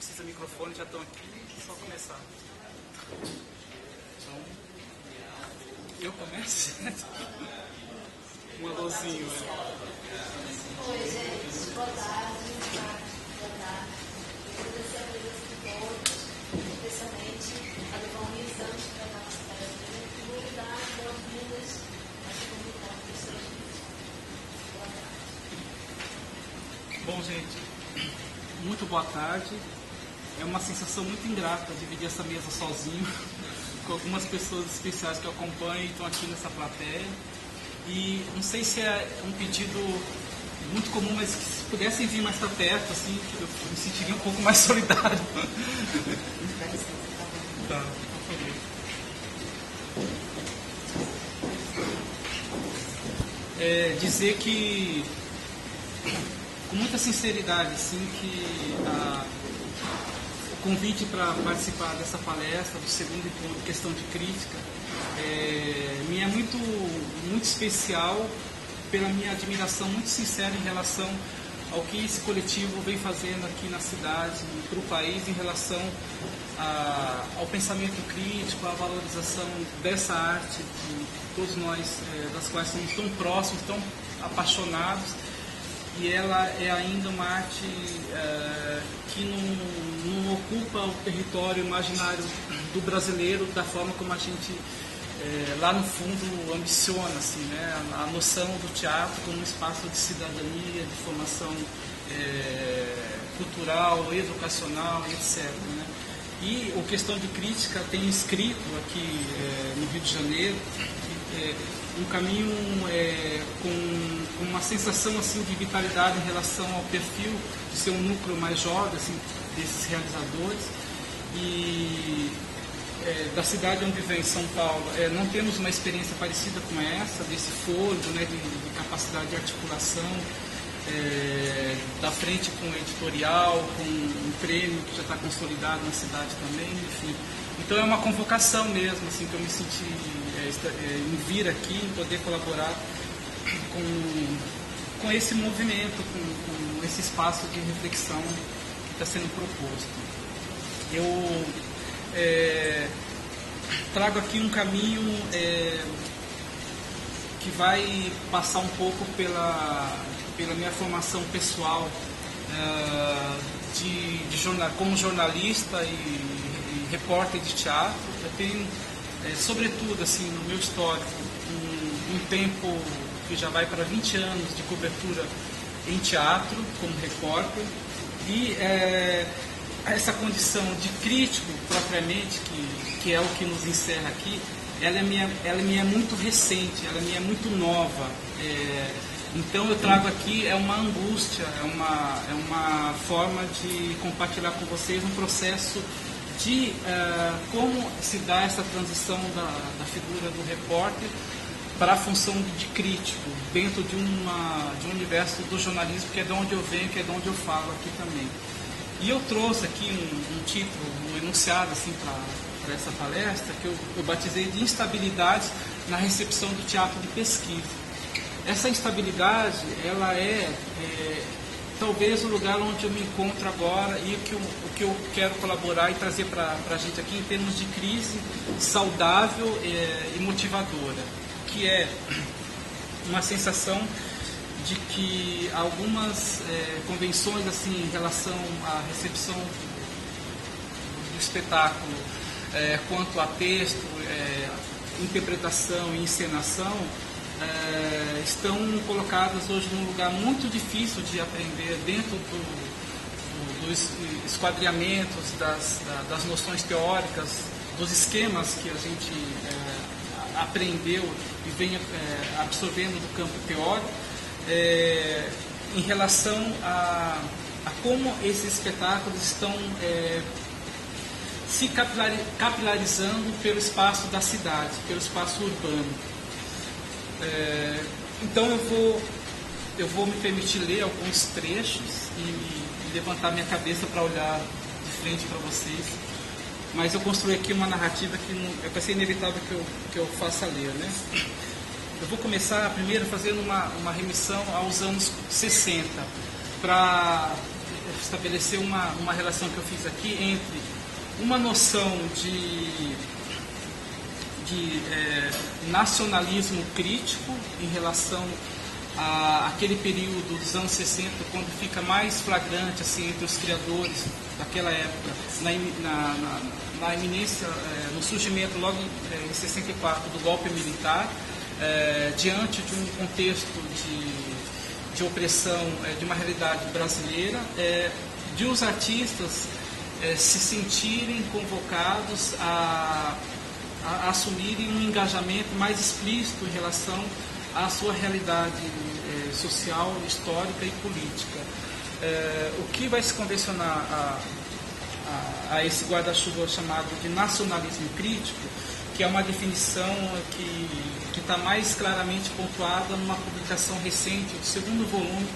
precisa microfone, já estão aqui, é só começar. Então, eu começo? Um alôzinho. Oi, gente. Boa tarde. Boa tarde. Eu agradecer a presença de todos, especialmente a Levão Exame para a nossa palestra e vou dar boas-vindas a se comunicar com vocês. Boa tarde. Bom, gente, muito boa tarde. É uma sensação muito ingrata dividir essa mesa sozinho, com algumas pessoas especiais que eu acompanho e estão aqui nessa plateia. E não sei se é um pedido muito comum, mas que se pudessem vir mais para perto, assim, eu me sentiria um pouco mais solidário. Tá, por favor. Dizer que, com muita sinceridade, assim, que o convite para participar dessa palestra, do segundo encontro, questão de crítica, me é muito, muito especial pela minha admiração muito sincera em relação ao que esse coletivo vem fazendo aqui na cidade e para o país em relação ao pensamento crítico, à valorização dessa arte que todos nós, das quais somos tão próximos, tão apaixonados. E ela é ainda uma arte que não ocupa o território imaginário do brasileiro da forma como a gente, lá no fundo, ambiciona, assim, né? A noção do teatro como um espaço de cidadania, de formação cultural, educacional, etc. Né? E o Questão de Crítica tem escrito aqui no Rio de Janeiro um caminho com uma sensação assim de vitalidade em relação ao perfil de ser um núcleo mais jovem assim, desses realizadores. E da cidade onde vem, São Paulo, não temos uma experiência parecida com essa, desse fôlego, né, de capacidade de articulação, da frente com o editorial, com um prêmio que já está consolidado na cidade também, enfim. Então é uma convocação mesmo, assim, que eu me senti em vir aqui, em poder colaborar com esse movimento, com esse espaço de reflexão que está sendo proposto. Eu trago aqui um caminho que vai passar um pouco pela minha formação pessoal como jornalista e repórter de teatro. Eu tenho, sobretudo assim, no meu histórico, um tempo que já vai para 20 anos de cobertura em teatro, como repórter, e essa condição de crítico, propriamente, que é o que nos encerra aqui, ela me é muito recente, ela me é muito nova. Então eu trago aqui uma angústia, é uma forma de compartilhar com vocês um processo de como se dá essa transição da figura do repórter para a função de crítico, dentro de um universo do jornalismo, que é de onde eu venho, que é de onde eu falo aqui também. E eu trouxe aqui um título, um enunciado assim, para essa palestra, que eu batizei de Instabilidades na Recepção do Teatro de Pesquisa. Essa instabilidade, ela talvez o lugar onde eu me encontro agora e o que eu quero colaborar e trazer para a gente aqui em termos de crise saudável e motivadora, que é uma sensação de que algumas convenções assim, em relação à recepção do espetáculo, quanto a texto, interpretação e encenação, estão colocadas hoje num lugar muito difícil de aprender dentro dos esquadriamentos, das noções teóricas, dos esquemas que a gente aprendeu e vem absorvendo do campo teórico, em relação a como esses espetáculos estão se capilarizando pelo espaço da cidade, pelo espaço urbano. Então eu vou me permitir ler alguns trechos e levantar minha cabeça para olhar de frente para vocês, mas eu construí aqui uma narrativa que vai ser inevitável que eu faça ler, né? Eu vou começar primeiro fazendo uma remissão aos anos 60, para estabelecer uma relação que eu fiz aqui entre uma noção de nacionalismo crítico em relação àquele período dos anos 60, quando fica mais flagrante assim, entre os criadores daquela época, na iminência, no surgimento logo em 64 do golpe militar, diante de um contexto de opressão, de uma realidade brasileira, de os artistas se sentirem convocados a assumirem um engajamento mais explícito em relação à sua realidade social, histórica e política. O que vai se convencionar a esse guarda-chuva chamado de nacionalismo crítico, que é uma definição que está mais claramente pontuada numa publicação recente, do segundo volume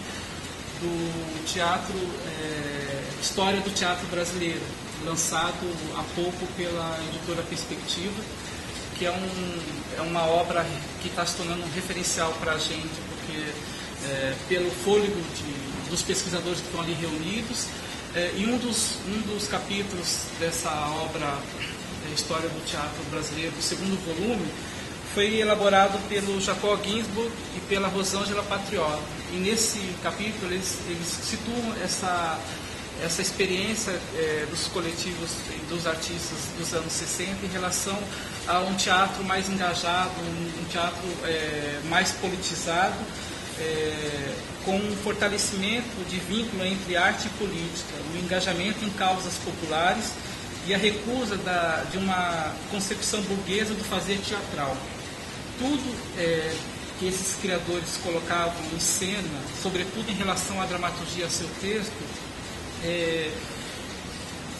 do teatro, História do Teatro Brasileiro, lançado há pouco pela editora Perspectiva, que é uma obra que está se tornando um referencial para a gente, porque pelo fôlego dos pesquisadores que estão ali reunidos, e um dos capítulos dessa obra, História do Teatro Brasileiro, do segundo volume, foi elaborado pelo Jacob Ginsburg e pela Rosângela Patriota. E nesse capítulo eles situam essa experiência dos coletivos e dos artistas dos anos 60 em relação a um teatro mais engajado, um teatro mais politizado, com um fortalecimento de vínculo entre arte e política, um engajamento em causas populares e a recusa de uma concepção burguesa do fazer teatral. Tudo que esses criadores colocavam em cena, sobretudo em relação à dramaturgia, a seu texto,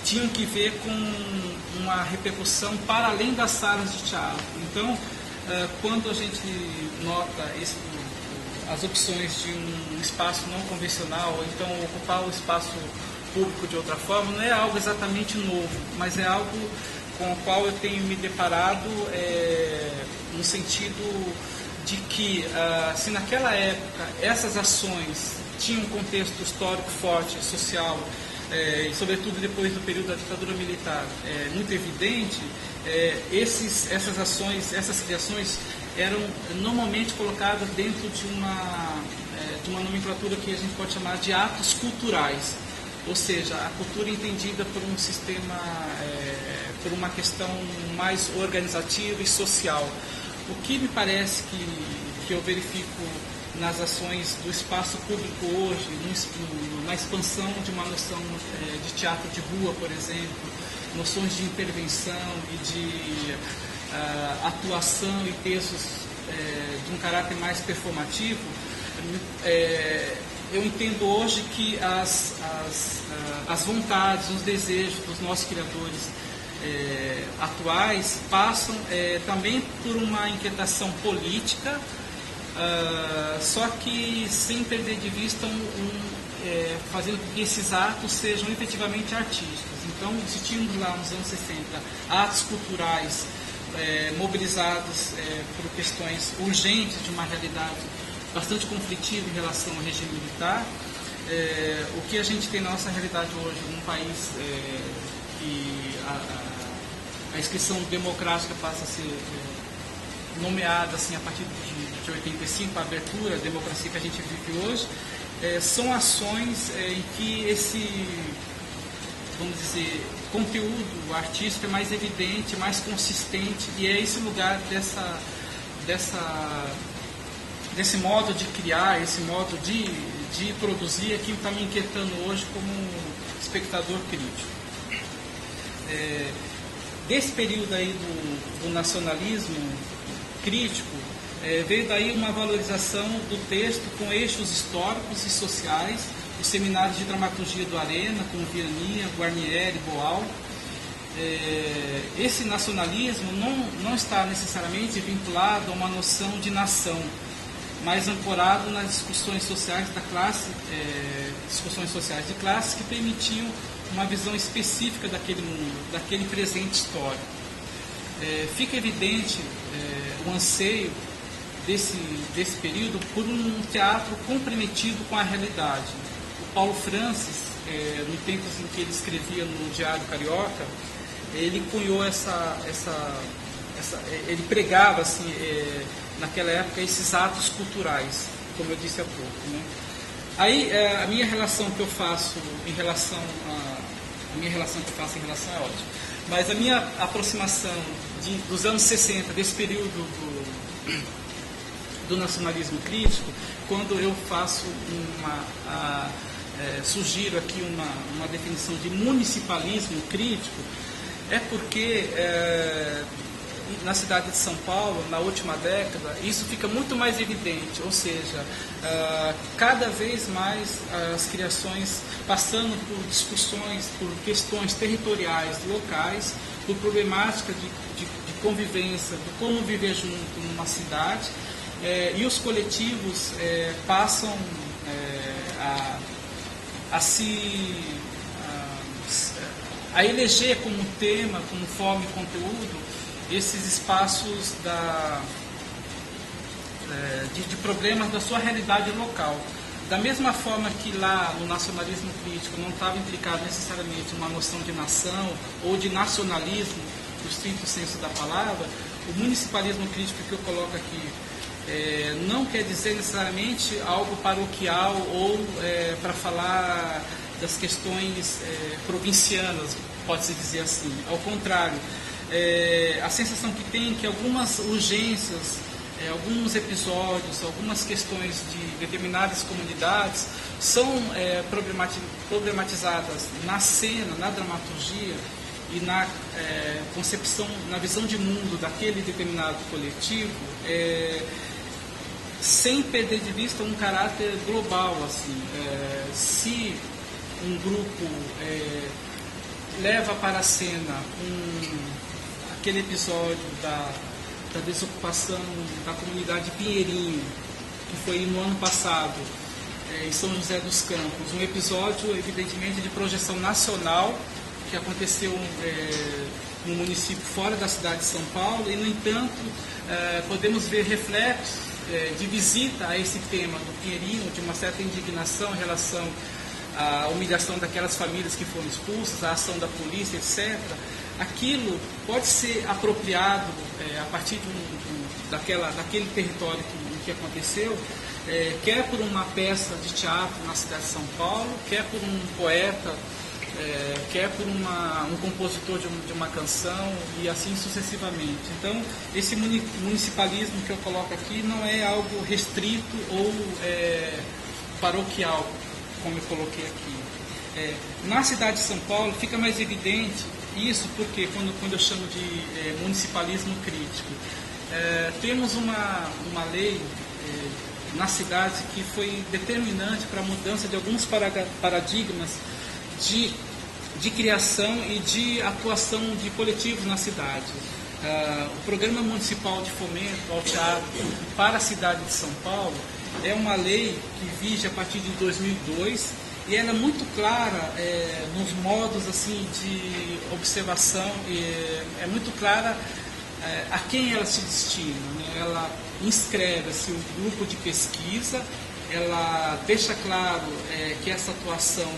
tinham que ver com uma repercussão para além das salas de teatro. Então, quando a gente nota as opções de um espaço não convencional, ou então ocupar o espaço público de outra forma, não é algo exatamente novo, mas é algo com o qual eu tenho me deparado no sentido de que, se naquela época essas ações tinham um contexto histórico forte, social, e sobretudo depois do período da ditadura militar, muito evidente, essas ações, essas criações eram normalmente colocadas dentro de uma nomenclatura que a gente pode chamar de atos culturais, ou seja, a cultura entendida por um sistema, por uma questão mais organizativa e social. O que me parece que eu verifico nas ações do espaço público hoje, na expansão de uma noção de teatro de rua, por exemplo, noções de intervenção e de atuação e textos de um caráter mais performativo, eu entendo hoje que as vontades, os desejos dos nossos criadores atuais passam também por uma inquietação política, só que sem perder de vista fazendo com que esses atos sejam efetivamente artísticos. Então, se tínhamos lá nos anos 60 atos culturais mobilizados por questões urgentes de uma realidade bastante conflitiva em relação ao regime militar, o que a gente tem na nossa realidade hoje, num país que a inscrição democrática passa a ser nomeada assim, a partir de 85, a abertura, a democracia que a gente vive hoje, são ações em que esse, vamos dizer, conteúdo artístico é mais evidente, mais consistente, e é esse lugar desse modo de criar, esse modo de produzir é que está me inquietando hoje como espectador crítico. Desse período aí do nacionalismo crítico, veio daí uma valorização do texto com eixos históricos e sociais, os seminários de dramaturgia do Arena, com Vianney, Guarnieri, Boal. Esse nacionalismo não está necessariamente vinculado a uma noção de nação, mas ancorado nas discussões sociais da classe, discussões sociais de classe que permitiam uma visão específica daquele mundo, daquele presente histórico. Fica evidente o anseio desse período por um teatro comprometido com a realidade. O Paulo Francis, no tempo em que ele escrevia no Diário Carioca, ele cunhou ele pregava assim, naquela época esses atos culturais, como eu disse há pouco, né? Aí a minha relação que eu faço em relação é ótima, mas a minha aproximação dos anos 60, desse período do nacionalismo crítico, quando eu faço sugiro aqui uma definição de municipalismo crítico, é porque na cidade de São Paulo, na última década, isso fica muito mais evidente, ou seja, cada vez mais as criações passando por discussões, por questões territoriais locais, por problemática de convivência, de como viver junto numa cidade, e os coletivos passam a eleger como tema, como forma e conteúdo, esses espaços de problemas da sua realidade local. Da mesma forma que lá no nacionalismo crítico não estava implicado necessariamente uma noção de nação ou de nacionalismo, no estrito senso da palavra, o municipalismo crítico que eu coloco aqui não quer dizer necessariamente algo paroquial ou para falar das questões provincianas, pode-se dizer assim. Ao contrário, a sensação que tem é que algumas urgências, alguns episódios, algumas questões de determinadas comunidades são problematizadas na cena, na dramaturgia e na concepção, na visão de mundo daquele determinado coletivo, sem perder de vista um caráter global. Assim, se um grupo leva para a cena aquele episódio da desocupação da comunidade Pinheirinho, que foi no ano passado, em São José dos Campos, um episódio evidentemente de projeção nacional, que aconteceu no município fora da cidade de São Paulo, e no entanto podemos ver reflexos de visita a esse tema do Pinheirinho, de uma certa indignação em relação à humilhação daquelas famílias que foram expulsas, a ação da polícia, etc. Aquilo pode ser apropriado a partir daquele território que aconteceu, quer por uma peça de teatro na cidade de São Paulo, quer por um poeta, quer por um compositor de uma canção, e assim sucessivamente. Então, esse municipalismo que eu coloco aqui não é algo restrito ou paroquial, como eu coloquei aqui. Na cidade de São Paulo fica mais evidente isso, porque quando eu chamo de municipalismo crítico, temos uma lei na cidade que foi determinante para a mudança de alguns paradigmas de criação e de atuação de coletivos na cidade. O Programa Municipal de Fomento ao Teatro para a cidade de São Paulo é uma lei que vige a partir de 2002, e ela é muito clara nos modos assim, de observação, é muito clara a quem ela se destina, né? Ela inscreve-se um grupo de pesquisa, ela deixa claro que essa atuação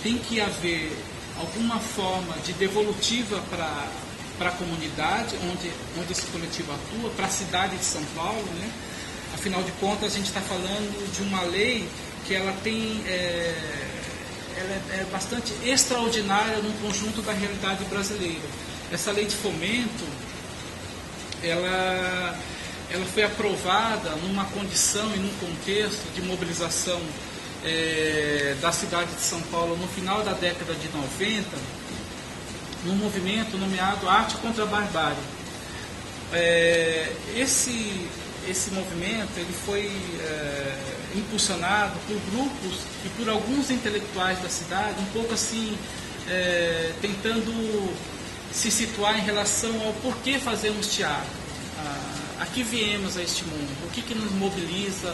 tem que haver alguma forma de devolutiva para a comunidade onde esse coletivo atua, para a cidade de São Paulo, né? Afinal de contas, a gente está falando de uma lei que ela é bastante extraordinária no conjunto da realidade brasileira. Essa lei de fomento, ela foi aprovada numa condição e num contexto de mobilização da cidade de São Paulo no final da década de 90, num movimento nomeado Arte contra a Barbárie. Esse movimento ele foi impulsionado por grupos e por alguns intelectuais da cidade, um pouco assim, tentando se situar em relação ao porquê fazemos teatro, a que viemos a este mundo, o que nos mobiliza,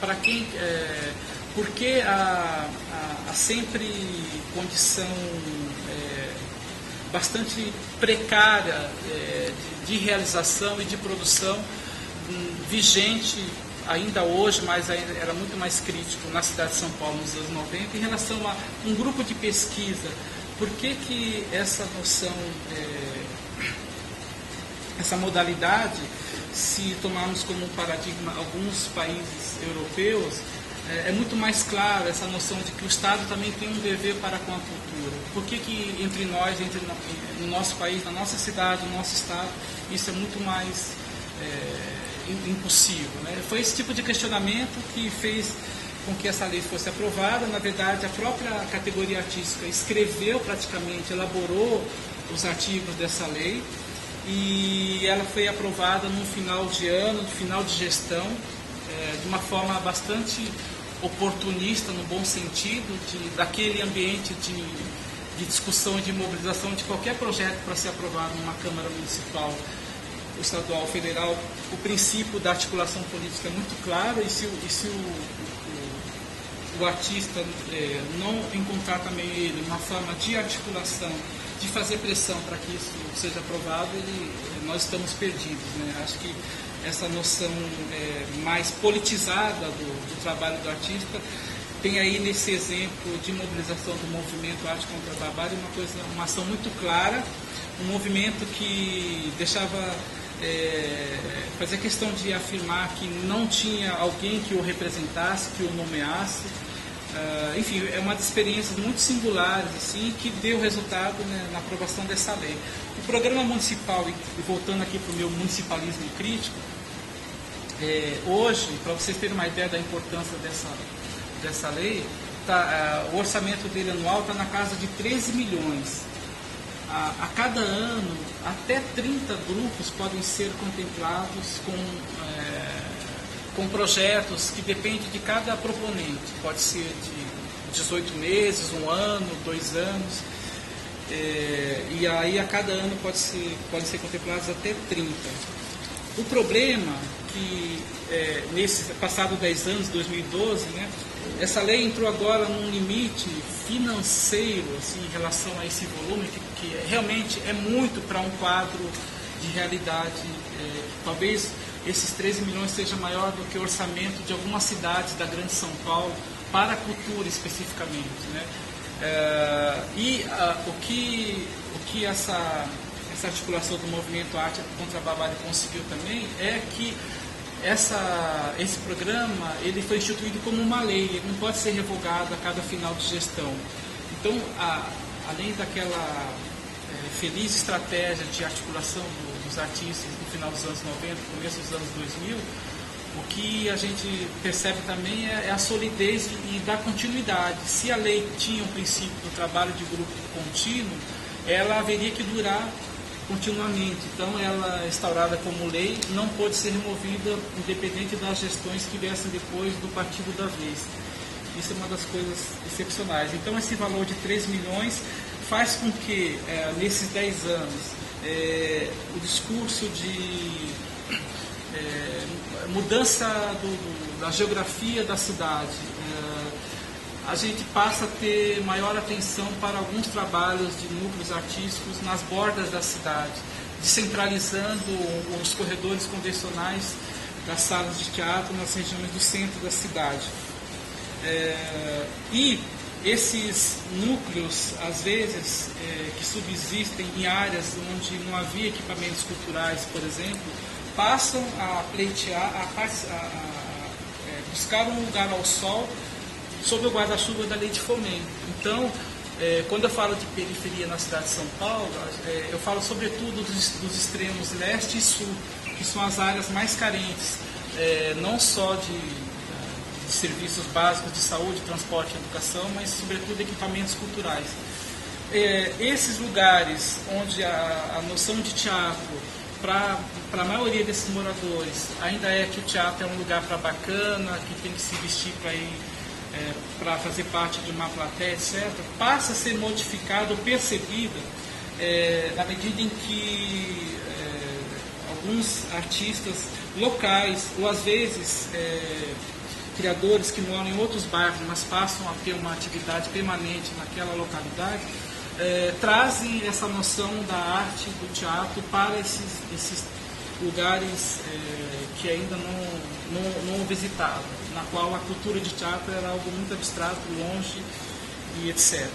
para quem, por que a sempre condição bastante precária de realização e de produção vigente ainda hoje, mas ainda era muito mais crítico na cidade de São Paulo nos anos 90, em relação a um grupo de pesquisa. Por que essa noção, essa modalidade, se tomarmos como paradigma alguns países europeus, é muito mais clara essa noção de que o Estado também tem um dever para com a cultura. Por que entre nós, no nosso país, na nossa cidade, no nosso Estado, isso é muito mais impossível, né? Foi esse tipo de questionamento que fez com que essa lei fosse aprovada. Na verdade, a própria categoria artística escreveu praticamente, elaborou os artigos dessa lei, e ela foi aprovada no final de ano, no final de gestão, de uma forma bastante oportunista, no bom sentido, daquele ambiente de discussão e de mobilização de qualquer projeto para ser aprovado numa Câmara Municipal, estadual, federal. O princípio da articulação política é muito claro, e se o artista não encontrar também ele uma forma de articulação, de fazer pressão para que isso seja aprovado, nós estamos perdidos, né? Acho que essa noção mais politizada do trabalho do artista tem aí nesse exemplo de mobilização do movimento Arte contra a Barbárie uma ação muito clara, um movimento que fazia questão de afirmar que não tinha alguém que o representasse, que o nomeasse. Enfim, é uma das experiências muito singulares assim, que deu resultado, né, na aprovação dessa lei. O programa municipal, e voltando aqui para o meu municipalismo crítico, hoje, para vocês terem uma ideia da importância dessa lei, o orçamento dele anual está na casa de 13 milhões. A cada ano, até 30 grupos podem ser contemplados com projetos que dependem de cada proponente. Pode ser de 18 meses, 1 ano, 2 anos. E aí a cada ano podem ser contemplados até 30. O problema que nesse passado 10 anos, 2012, né, essa lei entrou agora num limite financeiro assim, em relação a esse volume, que realmente é muito para um quadro de realidade. Talvez esses 13 milhões seja maior do que o orçamento de algumas cidades da Grande São Paulo para a cultura especificamente, né? O que essa articulação do movimento Arte contra a Barbárie conseguiu também é que esse programa ele foi instituído como uma lei, ele não pode ser revogado a cada final de gestão. Então, além daquela feliz estratégia de articulação dos artistas no final dos anos 90, começo dos anos 2000, o que a gente percebe também é a solidez e da continuidade. Se a lei tinha o princípio do trabalho de grupo contínuo, ela haveria que durar continuamente. Então, ela, instaurada como lei, não pode ser removida independente das gestões que viessem depois do partido da vez. Isso é uma das coisas excepcionais. Então, esse valor de 3 milhões faz com que, nesses 10 anos, o discurso de mudança da geografia da cidade, a gente passa a ter maior atenção para alguns trabalhos de núcleos artísticos nas bordas da cidade, descentralizando os corredores convencionais das salas de teatro nas regiões do centro da cidade. E esses núcleos, às vezes, que subsistem em áreas onde não havia equipamentos culturais, por exemplo, passam a pleitear, buscar um lugar ao sol sob o guarda-chuva da lei de fomento. Então, quando eu falo de periferia na cidade de São Paulo, eu falo sobretudo dos extremos leste e sul, que são as áreas mais carentes, não só de serviços básicos de saúde, transporte e educação, mas sobretudo equipamentos culturais. Esses lugares onde a noção de teatro, para a maioria desses moradores, ainda é que o teatro é um lugar para bacana, que tem que se vestir para ir para fazer parte de uma plateia, etc., passa a ser modificado, percebida, na medida em que alguns artistas locais, ou às vezes criadores que moram em outros bairros, mas passam a ter uma atividade permanente naquela localidade, trazem essa noção da arte, do teatro para esses lugares que ainda não visitava, na qual a cultura de teatro era algo muito abstrato, longe e etc.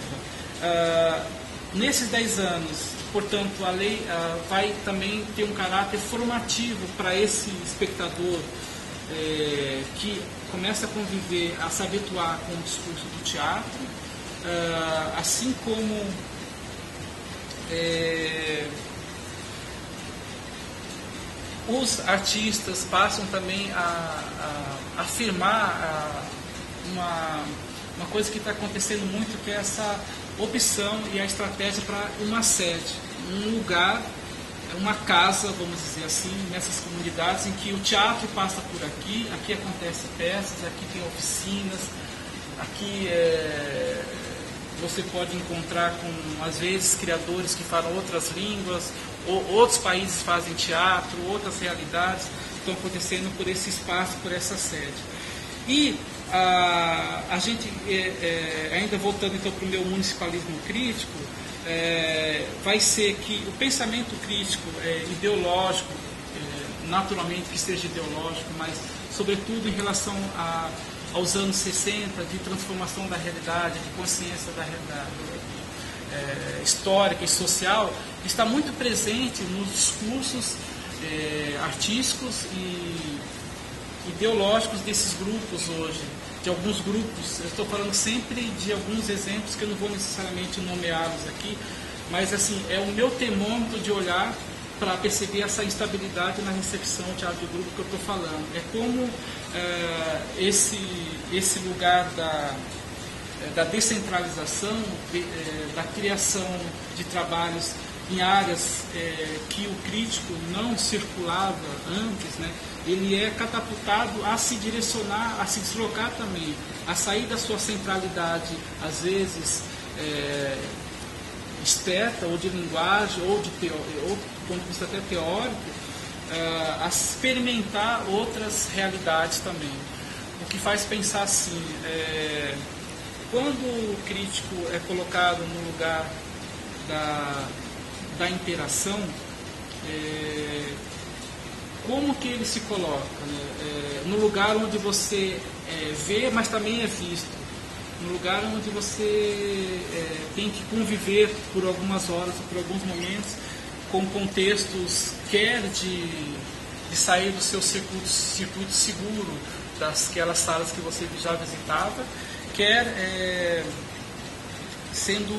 Nesses 10 anos, portanto, a lei vai também ter um caráter formativo para esse espectador que começa a conviver, a se habituar com o discurso do teatro, assim como os artistas passam também a afirmar uma coisa que está acontecendo muito, que é essa opção e a estratégia para uma sede, um lugar, uma casa, vamos dizer assim, nessas comunidades em que o teatro passa por aqui, aqui acontecem peças, aqui tem oficinas, aqui você pode encontrar com, às vezes, criadores que falam outras línguas, ou outros países fazem teatro, outras realidades estão acontecendo por esse espaço, por essa sede. E a gente, ainda voltando então para o meu municipalismo crítico, vai ser que o pensamento crítico ideológico, naturalmente que seja ideológico, mas sobretudo em relação aos anos 60, de transformação da realidade, de consciência da realidade histórica e social, está muito presente nos discursos artísticos e ideológicos desses grupos hoje, de alguns grupos. Eu estou falando sempre de alguns exemplos que eu não vou necessariamente nomeá-los aqui, mas assim, é o meu termômetro de olhar para perceber essa instabilidade na recepção de teatro de grupo que eu estou falando. É como esse lugar da descentralização, da criação de trabalhos em áreas que o crítico não circulava antes, né? Ele é catapultado a se direcionar, a se deslocar também, a sair da sua centralidade, às vezes esperta, ou de linguagem, ou do ponto de vista até teórico, a experimentar outras realidades também. O que faz pensar assim, quando o crítico é colocado no lugar da interação, como que ele se coloca? Né? No lugar onde você vê, mas também é visto. No lugar onde você tem que conviver por algumas horas, por alguns momentos, com contextos, quer de sair do seu circuito seguro, daquelas salas que você já visitava, quer sendo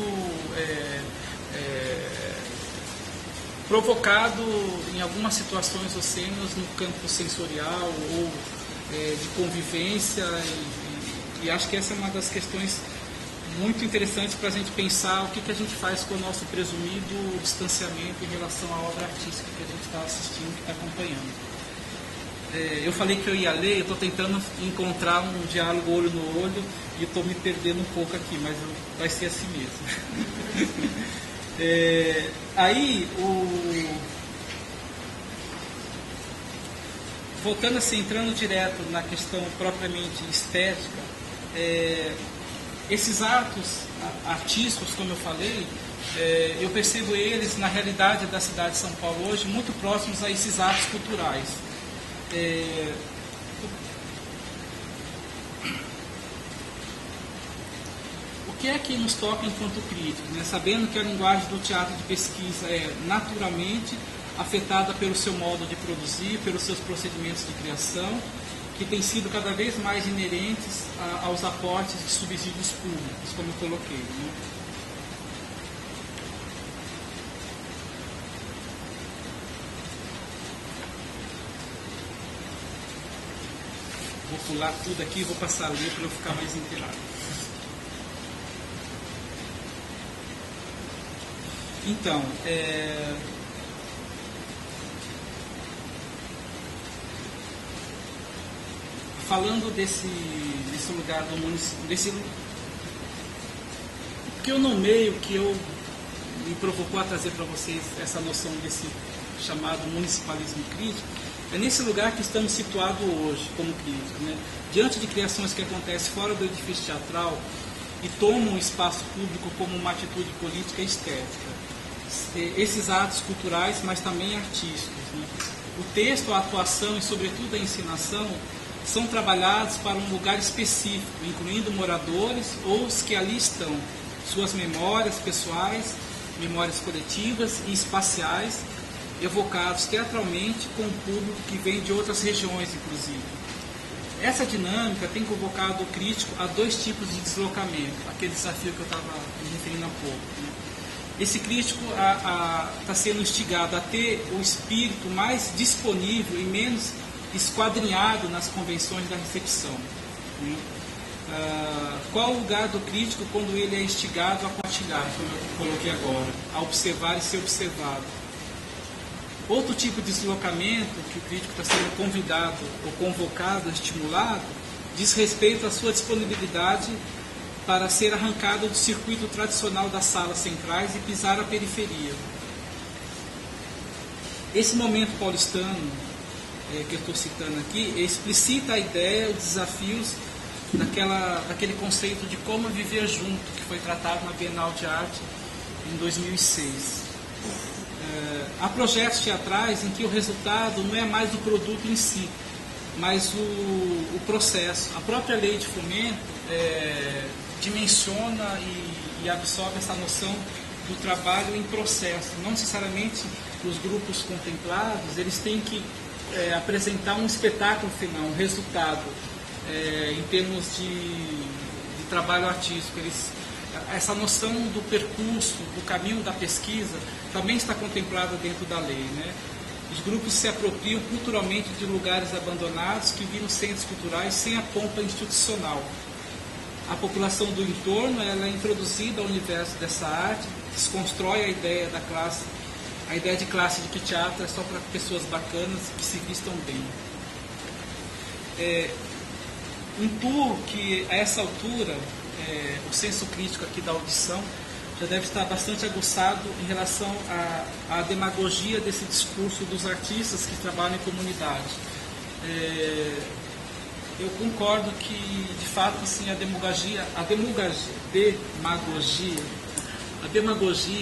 provocado em algumas situações ou cenas no campo sensorial ou de convivência, e acho que essa é uma das questões muito interessantes para a gente pensar o que a gente faz com o nosso presumido distanciamento em relação à obra artística que a gente está assistindo, que está acompanhando. Eu falei que eu ia ler, eu estou tentando encontrar um diálogo olho no olho e estou me perdendo um pouco aqui, mas vai ser assim mesmo. Voltando assim, entrando direto na questão propriamente estética, esses atos artísticos, como eu falei, eu percebo eles na realidade da cidade de São Paulo hoje muito próximos a esses atos culturais. O que é que nos toca enquanto críticos, né? Sabendo que a linguagem do teatro de pesquisa é naturalmente afetada pelo seu modo de produzir, pelos seus procedimentos de criação, que têm sido cada vez mais inerentes aos aportes de subsídios públicos, como eu coloquei, né? Vou pular tudo aqui e vou passar a ler para eu ficar mais inteirado. Então, falando desse lugar do município, que eu nomeio, que me provocou a trazer para vocês essa noção desse chamado municipalismo crítico, é nesse lugar que estamos situados hoje, como críticos, né? Diante de criações que acontecem fora do edifício teatral e tomam o espaço público como uma atitude política e estética. Esses atos culturais, mas também artísticos, né? O texto, a atuação e, sobretudo, a ensinação são trabalhados para um lugar específico, incluindo moradores ou os que ali estão, suas memórias pessoais, memórias coletivas e espaciais, evocados teatralmente com o público que vem de outras regiões, inclusive. Essa dinâmica tem convocado o crítico a 2 tipos de deslocamento, aquele desafio que eu estava me referindo há pouco. Né? Esse crítico está sendo instigado a ter o espírito mais disponível e menos esquadrinhado nas convenções da recepção. Né? Qual o lugar do crítico quando ele é instigado a compartilhar, como eu coloquei agora, a observar e ser observado? Outro tipo de deslocamento que o crítico está sendo convidado ou convocado, estimulado, diz respeito à sua disponibilidade para ser arrancado do circuito tradicional das salas centrais e pisar a periferia. Esse momento paulistano que eu estou citando aqui explicita a ideia, os desafios daquele conceito de como viver junto, que foi tratado na Bienal de Arte em 2006. Há projetos teatrais em que o resultado não é mais o produto em si, mas o processo. A própria lei de fomento dimensiona e absorve essa noção do trabalho em processo. Não necessariamente os grupos contemplados eles têm que apresentar um espetáculo final, um resultado em termos de trabalho artístico. Essa noção do percurso, do caminho da pesquisa, também está contemplada dentro da lei. Né? Os grupos se apropriam culturalmente de lugares abandonados que viram centros culturais sem a pompa institucional. A população do entorno ela é introduzida ao universo dessa arte, desconstrói a ideia da classe, a ideia de classe de que teatro é só para pessoas bacanas que se vistam bem. Intuo que a essa altura o senso crítico aqui da audição já deve estar bastante aguçado em relação à demagogia desse discurso dos artistas que trabalham em comunidade. Eu concordo que, de fato, assim, a demagogia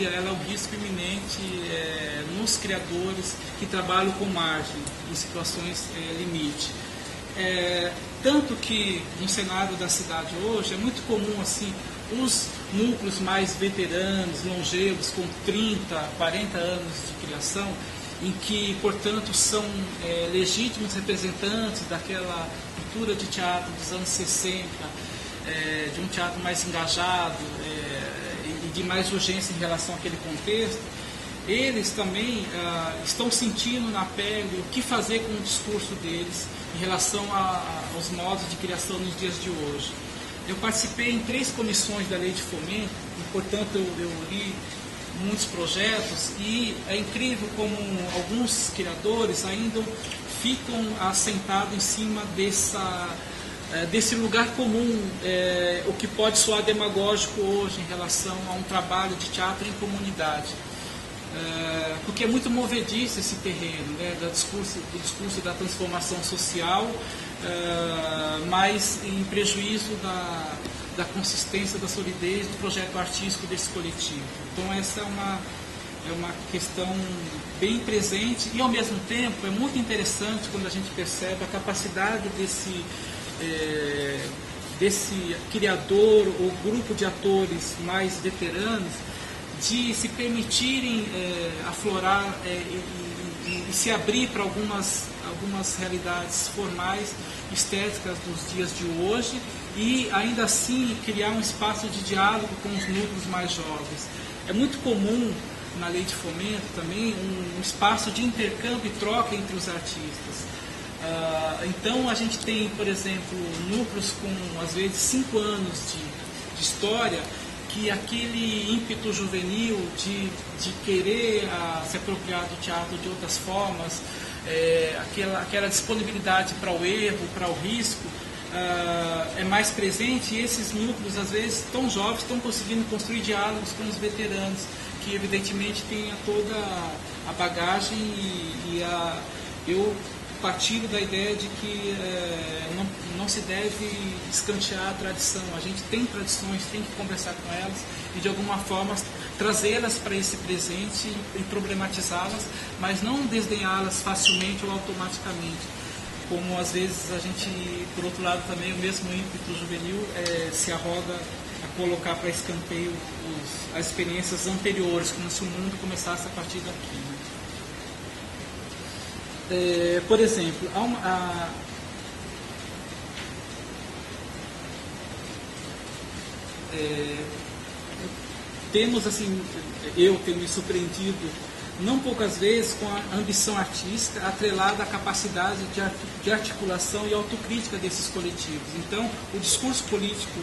ela é um risco iminente nos criadores que trabalham com margem, em situações limite. Tanto que no cenário da cidade hoje é muito comum assim, os núcleos mais veteranos, longevos, com 30, 40 anos de criação, em que, portanto, são legítimos representantes daquela cultura de teatro dos anos 60, de um teatro mais engajado e de mais urgência em relação àquele contexto, eles também estão sentindo na pele o que fazer com o discurso deles em relação aos modos de criação nos dias de hoje. Eu participei em 3 comissões da Lei de Fomento, e, portanto, eu li muitos projetos, e é incrível como alguns criadores ainda ficam assentados em cima desse lugar comum, o que pode soar demagógico hoje em relação a um trabalho de teatro em comunidade. Porque é muito movediço esse terreno, né, do discurso da transformação social, mas em prejuízo da consistência, da solidez do projeto artístico desse coletivo. Então essa é uma questão bem presente e, ao mesmo tempo, é muito interessante quando a gente percebe a capacidade desse criador ou grupo de atores mais veteranos de se permitirem aflorar e se abrir para algumas realidades formais, estéticas dos dias de hoje e ainda assim criar um espaço de diálogo com os núcleos mais jovens. É muito comum na Lei de Fomento também um espaço de intercâmbio e troca entre os artistas. Então a gente tem, por exemplo, núcleos com às vezes 5 anos de história, que aquele ímpeto juvenil de querer se apropriar do teatro de outras formas, aquela disponibilidade para o erro, para o risco, é mais presente, e esses núcleos, às vezes, tão jovens, estão conseguindo construir diálogos com os veteranos, que evidentemente têm toda a bagagem eu partilho da ideia de que não se deve escantear a tradição. A gente tem tradições, tem que conversar com elas e, de alguma forma, trazê-las para esse presente e problematizá-las, mas não desdenhá-las facilmente ou automaticamente. como às vezes a gente, por outro lado também, o mesmo ímpeto juvenil se arroga a colocar para escanteio as experiências anteriores, como se o mundo começasse a partir daqui. Né? Por exemplo, temos assim, eu tenho me surpreendido não poucas vezes com a ambição artística atrelada à capacidade de articulação e autocrítica desses coletivos. Então, o discurso político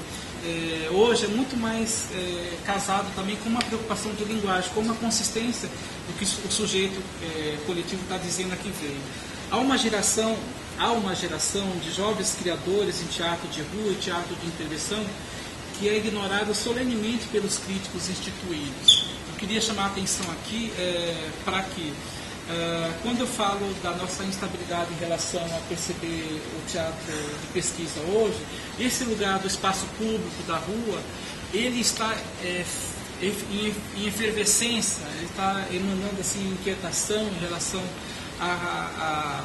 hoje é muito mais casado também com uma preocupação de linguagem, com uma consistência do que o sujeito coletivo está dizendo aqui veio. Há uma geração de jovens criadores em teatro de rua e teatro de intervenção que é ignorado solenemente pelos críticos instituídos. Eu queria chamar a atenção aqui para que, quando eu falo da nossa instabilidade em relação a perceber o teatro de pesquisa hoje, esse lugar do espaço público, da rua, ele está em efervescência, ele está emanando assim, inquietação em relação a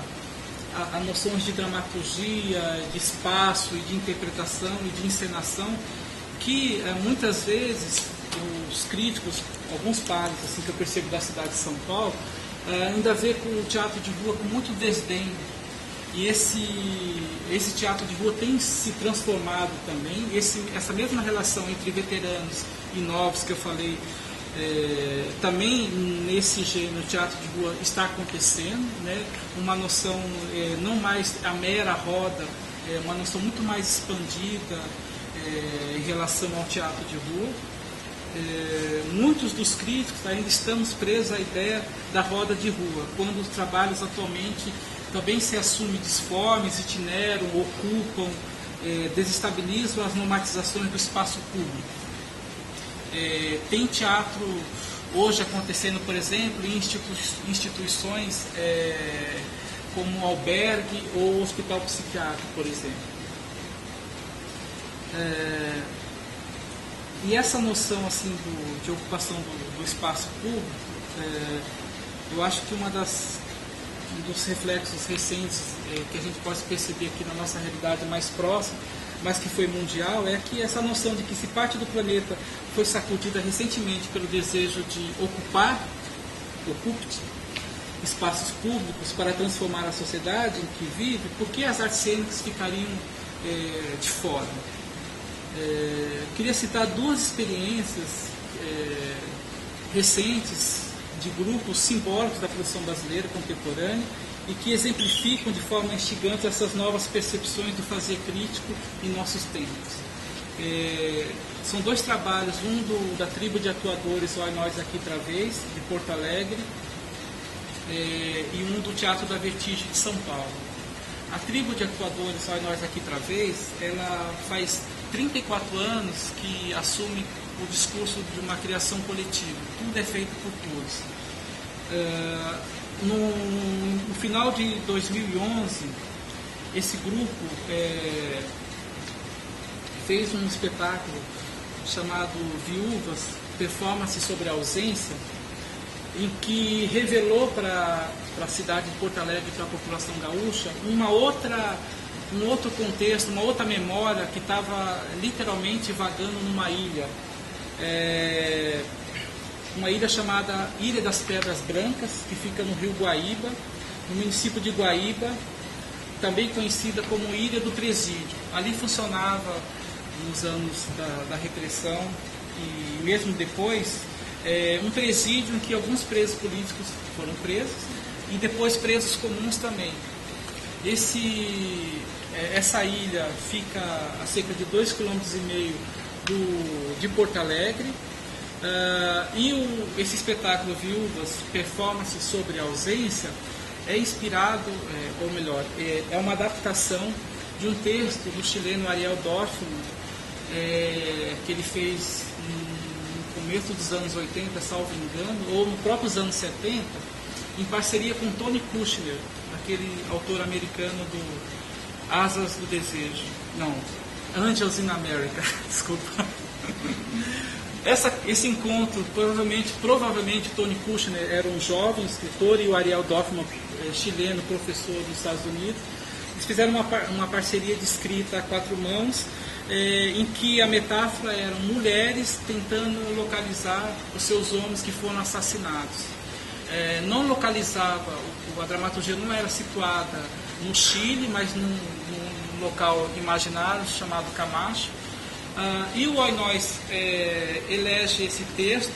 noções de dramaturgia, de espaço e de interpretação e de encenação, que muitas vezes os críticos, alguns pares assim, que eu percebo da cidade de São Paulo, ainda vê com o teatro de rua com muito desdém. E esse teatro de rua tem se transformado também, essa mesma relação entre veteranos e novos que eu falei, também nesse gênero teatro de rua está acontecendo, né? Uma noção não mais a mera roda, uma noção muito mais expandida em relação ao teatro de rua. Muitos dos críticos ainda estamos presos à ideia da roda de rua, quando os trabalhos atualmente também se assumem disformes, itineram, ocupam, desestabilizam as normatizações do espaço público. Tem teatro hoje acontecendo, por exemplo, em instituições como albergue ou hospital psiquiátrico, por exemplo. E essa noção assim, de ocupação do espaço público, eu acho que um dos reflexos recentes que a gente pode perceber aqui na nossa realidade mais próxima, mas que foi mundial, é que essa noção de que se parte do planeta foi sacudida recentemente pelo desejo de ocupe espaços públicos para transformar a sociedade em que vive, por que as artes cênicas ficariam de fora? Queria citar duas experiências recentes de grupos simbólicos da produção brasileira contemporânea e que exemplificam de forma instigante essas novas percepções do fazer crítico em nossos tempos. São dois trabalhos, um da tribo de atuadores Olha Nós Aqui Outra Vez, de Porto Alegre, e um do Teatro da Vertigem de São Paulo. A tribo de atuadores Olha Nós Aqui Outra Vez, ela faz 34 anos que assume o discurso de uma criação coletiva. Tudo é feito por todos. No final de 2011, esse grupo fez um espetáculo chamado Viúvas, Performance sobre a Ausência, em que revelou para a cidade de Porto Alegre e para a população gaúcha um outro contexto, uma outra memória que estava literalmente vagando numa ilha. Uma ilha chamada Ilha das Pedras Brancas, que fica no rio Guaíba, no município de Guaíba, também conhecida como Ilha do Presídio. Ali funcionava, nos anos da repressão e mesmo depois, um presídio em que alguns presos políticos foram presos e depois presos comuns também. Essa ilha fica a cerca de 2,5 km de Porto Alegre, esse espetáculo Viúvas, Performance sobre a Ausência, é inspirado, ou melhor, é uma adaptação de um texto do chileno Ariel Dorfman, que ele fez no começo dos anos 80, salvo engano, ou nos próprios anos 70, em parceria com Tony Kushner, aquele autor americano do Asas do Desejo. Não, Angels in America, desculpa. Esse encontro, provavelmente Tony Kushner era um jovem escritor e o Ariel Dorfman, chileno, professor dos Estados Unidos, fizeram uma parceria de escrita a 4 mãos, em que a metáfora eram mulheres tentando localizar os seus homens que foram assassinados. Não localizava, a dramaturgia não era situada no Chile, mas num local imaginário chamado Camacho. E o Oinóis elege esse texto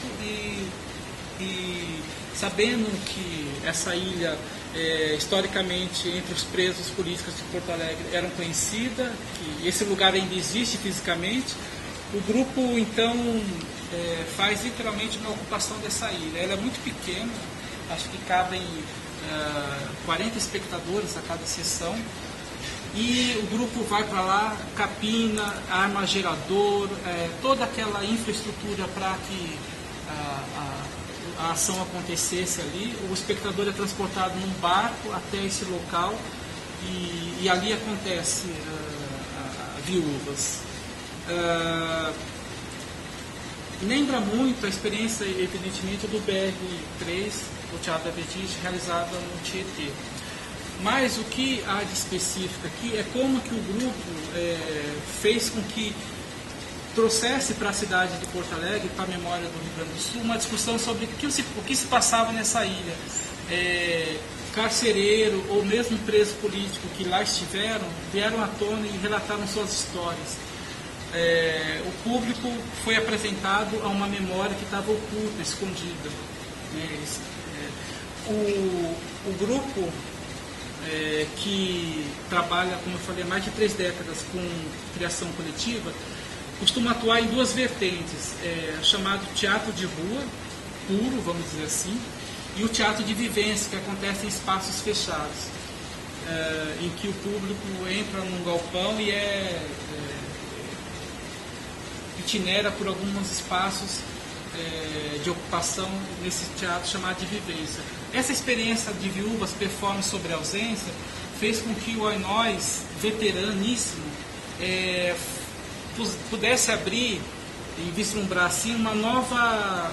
e sabendo que essa ilha, historicamente, entre os presos políticos de Porto Alegre, eram conhecida, que esse lugar ainda existe fisicamente, o grupo, então, faz literalmente uma ocupação dessa ilha. Ela é muito pequena, acho que cabem 40 espectadores a cada sessão, e o grupo vai para lá, capina, arma gerador, toda aquela infraestrutura para que a ação acontecesse ali. O espectador é transportado num barco até esse local e ali acontece Viúvas. Lembra muito a experiência, evidentemente, do BR-3, o Teatro da Vertigem, realizada no Tietê. Mas o que há de específico aqui é como que o grupo fez com que trouxesse para a cidade de Porto Alegre, para a memória do Rio Grande do Sul, uma discussão sobre o que se passava nessa ilha. Carcereiro ou mesmo preso político que lá estiveram, vieram à tona e relataram suas histórias. O público foi apresentado a uma memória que estava oculta, escondida. O grupo que trabalha, como eu falei, há mais de 3 décadas com criação coletiva, costuma atuar em 2 vertentes, chamado teatro de rua, puro, vamos dizer assim, e o teatro de vivência, que acontece em espaços fechados, em que o público entra num galpão e itinera por alguns espaços de ocupação nesse teatro chamado de vivência. Essa experiência de Viúvas, performance sobre a ausência, fez com que o Oinóis, veteraníssimo, pudesse abrir e vislumbrar assim uma nova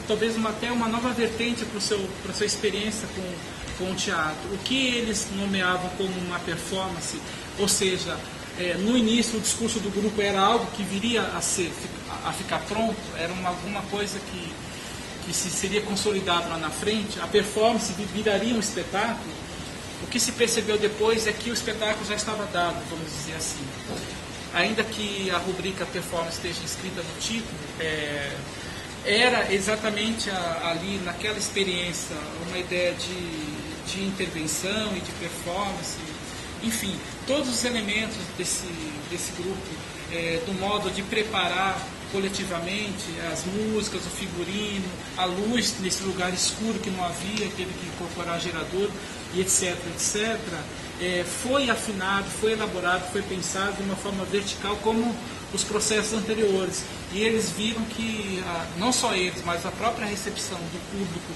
talvez até uma nova vertente para a sua experiência com o teatro. O que eles nomeavam como uma performance, ou seja, no início o discurso do grupo era algo que viria a ficar pronto, era alguma coisa que se seria consolidado lá na frente, a performance viraria um espetáculo. O que se percebeu depois é que o espetáculo já estava dado, vamos dizer assim. Ainda que a rubrica performance esteja escrita no título, era exatamente ali, naquela experiência, uma ideia de intervenção e de performance. Enfim, todos os elementos desse grupo, do modo de preparar coletivamente as músicas, o figurino, a luz nesse lugar escuro que não havia, teve que incorporar gerador e etc, etc, foi afinado, foi elaborado, foi pensado de uma forma vertical como os processos anteriores. E eles viram que, não só eles, mas a própria recepção do público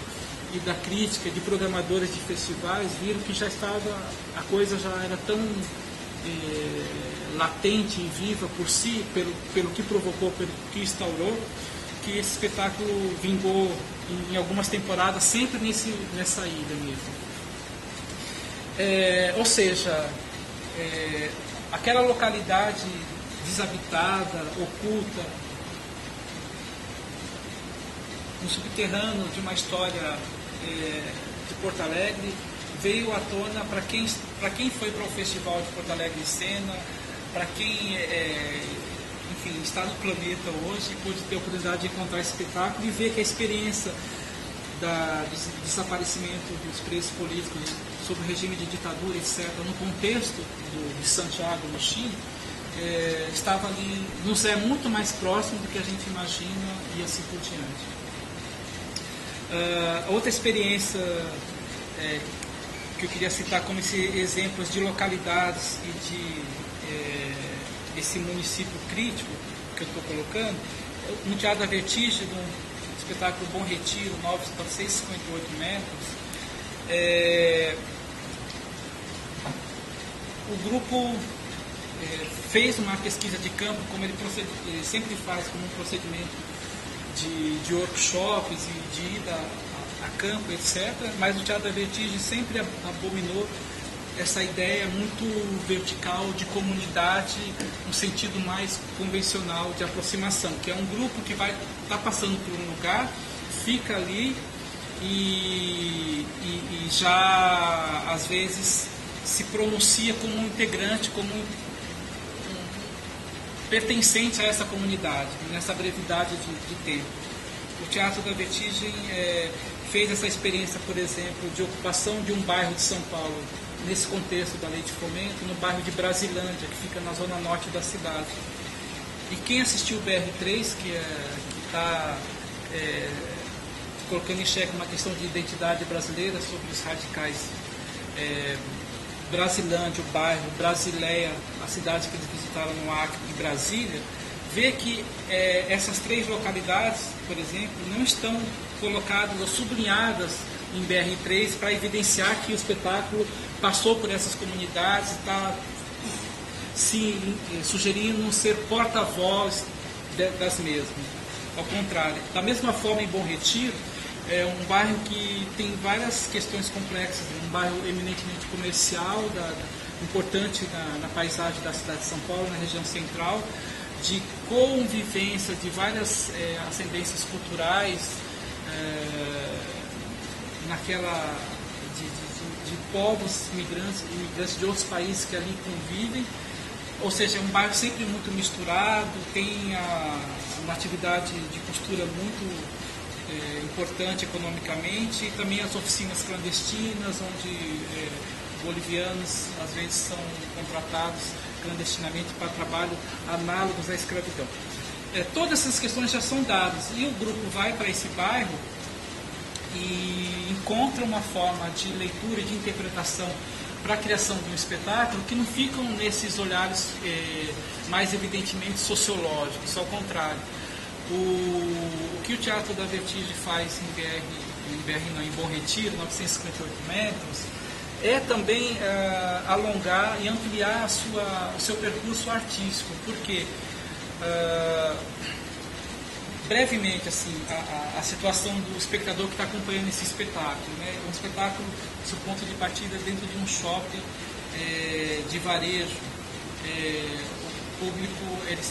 e da crítica, de programadores de festivais, viram que já estava, a coisa já era tão latente e viva por si, pelo que provocou, pelo que instaurou, que esse espetáculo vingou em algumas temporadas, sempre nessa ilha mesmo. Ou seja, aquela localidade desabitada, oculta, no subterrâneo de uma história de Porto Alegre, veio à tona para quem foi para o Festival de Porto Alegre em Cena, para quem enfim, está no planeta hoje e pôde ter a oportunidade de encontrar esse espetáculo e ver que a experiência do desaparecimento dos presos políticos sob o regime de ditadura, etc., no contexto de Santiago, no Chile, estava ali, nos é muito mais próximo do que a gente imagina e assim por diante. Outra experiência que eu queria citar como exemplos de localidades e esse município crítico que eu estou colocando, no Teatro da Vertigem, do espetáculo Bom Retiro, 958 metros, o grupo fez uma pesquisa de campo, como ele sempre faz, como um procedimento de workshops e de ida a campo, etc. Mas o Teatro da Vertigem sempre abominou essa ideia muito vertical de comunidade, no sentido mais convencional de aproximação, que é um grupo que vai estar passando por um lugar, fica ali e já às vezes se pronuncia como um integrante, como um pertencente a essa comunidade, nessa brevidade de tempo. O Teatro da Vertigem fez essa experiência, por exemplo, de ocupação de um bairro de São Paulo, nesse contexto da Lei de Fomento, no bairro de Brasilândia, que fica na zona norte da cidade. E quem assistiu o BR-3, que está colocando em xeque uma questão de identidade brasileira sobre os radicais, Brasilândia, o bairro, Brasileia, a cidade que eles visitaram no Acre e Brasília, vê que essas 3 localidades, por exemplo, não estão colocadas ou sublinhadas em BR-3 para evidenciar que o espetáculo passou por essas comunidades e está se sugerindo ser porta-voz das mesmas. Ao contrário, da mesma forma, em Bom Retiro, é um bairro que tem várias questões complexas, um bairro eminentemente comercial, importante na paisagem da cidade de São Paulo, na região central, de convivência de várias ascendências culturais, de povos imigrantes de outros países que ali convivem, ou seja, é um bairro sempre muito misturado, tem uma atividade de costura muito importante economicamente, e também as oficinas clandestinas, onde bolivianos às vezes são contratados clandestinamente para trabalho análogos à escravidão. Todas essas questões já são dadas, e o grupo vai para esse bairro e encontra uma forma de leitura e de interpretação para a criação de um espetáculo que não ficam nesses olhares mais evidentemente sociológicos, ao contrário. O que o Teatro da Vertigem faz em Bom Retiro, 958 metros, é também alongar e ampliar o seu percurso artístico, porque brevemente assim, a situação do espectador que está acompanhando esse espetáculo, né? Um espetáculo, seu ponto de partida é dentro de um shopping de varejo. O público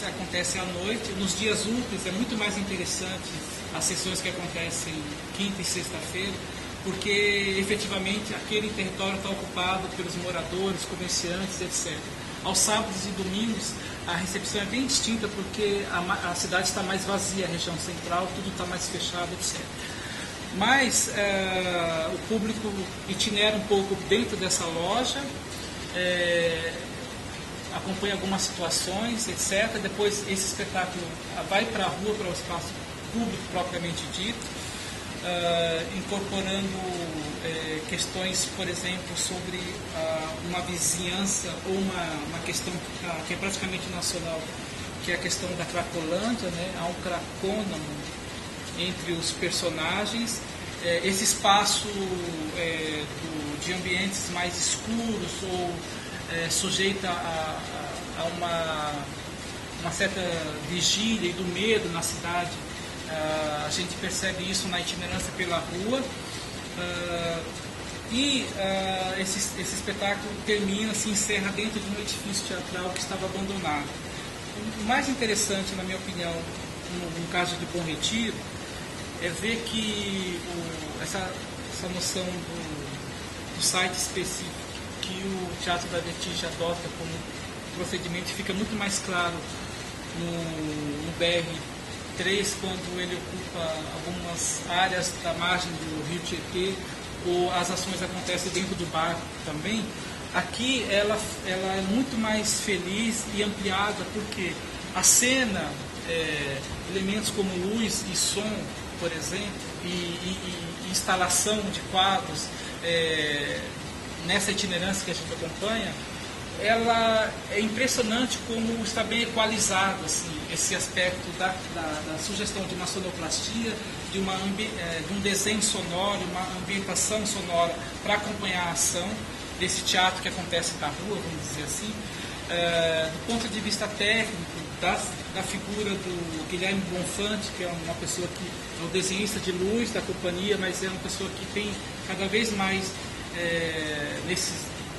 acontece à noite, nos dias úteis é muito mais interessante as sessões que acontecem quinta e sexta-feira, porque efetivamente aquele território está ocupado pelos moradores, comerciantes, etc. Aos sábados e domingos a recepção é bem distinta, porque a cidade está mais vazia, a região central, tudo está mais fechado, etc. Mas o público itinera um pouco dentro dessa loja, acompanha algumas situações, etc. Depois esse espetáculo vai para a rua, para o espaço público propriamente dito, incorporando questões, por exemplo, sobre uma vizinhança ou uma questão que é praticamente nacional, que é a questão da Cracolândia, né? Há um cracônamo entre os personagens. Esse espaço de ambientes mais escuros ou sujeita a uma certa vigília e do medo na cidade. A gente percebe isso na itinerância pela rua, esse espetáculo termina, se encerra dentro de um edifício teatral que estava abandonado. O mais interessante, na minha opinião, no caso de Bom Retiro, é ver que essa noção do site específico que o Teatro da Vertigem adota como procedimento fica muito mais claro no BR-3, quando ele ocupa algumas áreas da margem do Rio Tietê, ou as ações acontecem dentro do barco também. Aqui ela é muito mais feliz e ampliada, porque a cena, elementos como luz e som, por exemplo, e instalação de quadros, nessa itinerância que a gente acompanha, ela é impressionante como está bem equalizado assim, esse aspecto da sugestão de uma sonoplastia, de um desenho sonoro, uma ambientação sonora para acompanhar a ação desse teatro que acontece na rua, vamos dizer assim. Do ponto de vista técnico, da figura do Guilherme Bonfante, que é uma pessoa que é o desenhista de luz da companhia, mas é uma pessoa que tem cada vez mais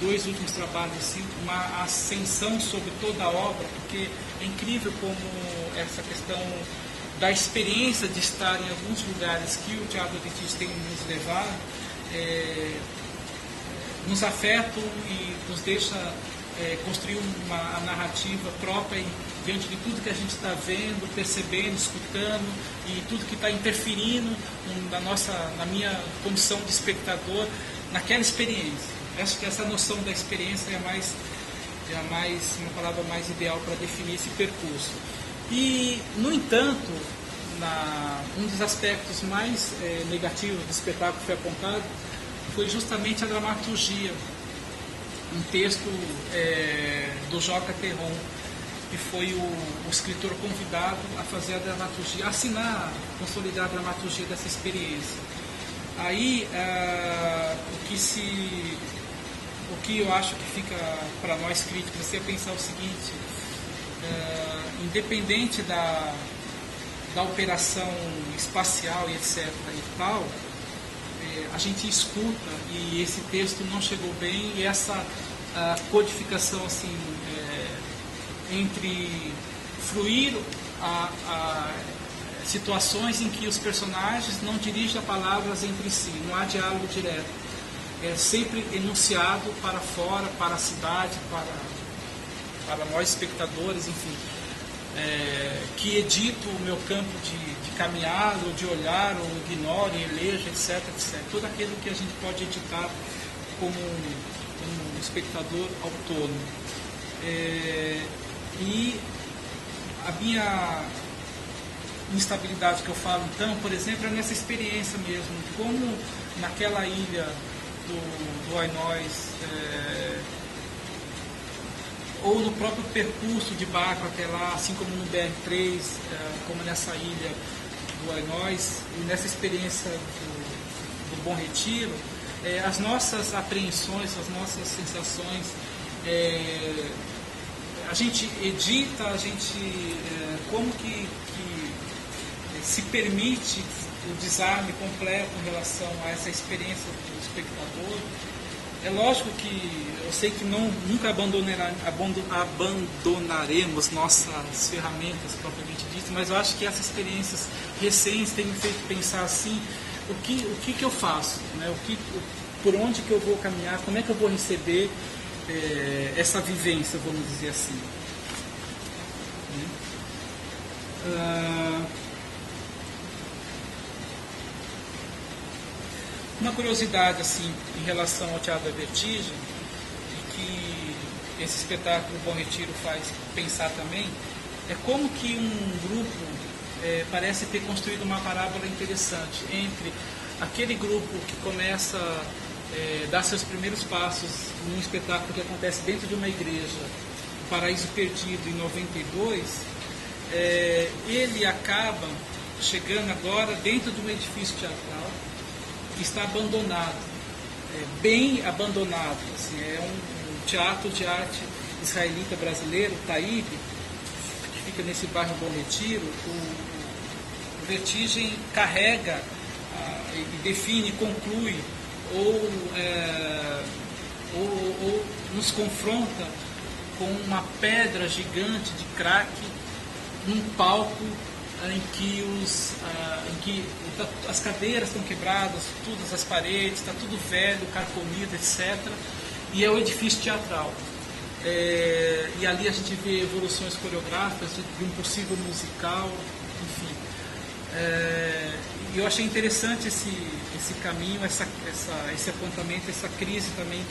dois últimos trabalhos, assim, uma ascensão sobre toda a obra, porque é incrível como essa questão da experiência de estar em alguns lugares que o teatro adventista tem nos levado, nos afetam e nos deixa construir uma narrativa própria diante de tudo que a gente está vendo, percebendo, escutando e tudo que está interferindo na minha condição de espectador naquela experiência. Acho que essa noção da experiência é uma palavra mais ideal para definir esse percurso. E, no entanto, um dos aspectos mais negativos do espetáculo que foi apontado foi justamente a dramaturgia. Um texto do Joca Terron, que foi o escritor convidado a fazer a dramaturgia, a assinar, consolidar a dramaturgia dessa experiência. Aí, o que eu acho que fica para nós críticos assim, é pensar o seguinte: independente da operação espacial e etc. e tal, a gente escuta e esse texto não chegou bem, e essa codificação assim, entre fluir situações em que os personagens não dirigem palavras entre si, não há diálogo direto, é sempre enunciado para fora, para a cidade, para nós espectadores, enfim, que edito o meu campo de caminhar, ou de olhar, ou ignore, eleja, etc, etc. Tudo aquilo que a gente pode editar como um espectador autônomo. E a minha instabilidade que eu falo, então, por exemplo, é nessa experiência mesmo, como naquela ilha do Ainóis, ou no próprio percurso de barco até lá, assim como no BR-3, como nessa ilha do Ainóis, e nessa experiência do Bom Retiro, as nossas apreensões, as nossas sensações, a gente edita, como que se permite o desarme completo em relação a essa experiência do espectador. É lógico que eu sei que nunca abandonaremos nossas ferramentas propriamente ditas, mas eu acho que essas experiências recentes têm me feito pensar assim, o que eu faço, né? Por onde que eu vou caminhar, como é que eu vou receber essa vivência, vamos dizer assim. Uma curiosidade assim em relação ao Teatro da Vertigem, e que esse espetáculo Bom Retiro faz pensar também, é como que um grupo parece ter construído uma parábola interessante entre aquele grupo que começa a dar seus primeiros passos num espetáculo que acontece dentro de uma igreja, o Paraíso Perdido, em 92, ele acaba chegando agora dentro de um edifício teatral que está abandonado, bem abandonado. Assim, é um teatro de arte israelita brasileiro, Taíbe, que fica nesse bairro Bom Retiro. O Vertigem carrega e define, conclui ou nos confronta com uma pedra gigante de craque num palco em que as cadeiras estão quebradas, todas as paredes, está tudo velho, carcomido, etc. E é o edifício teatral. E ali a gente vê evoluções coreográficas de um possível musical, enfim. E eu achei interessante esse caminho, esse apontamento, essa crise também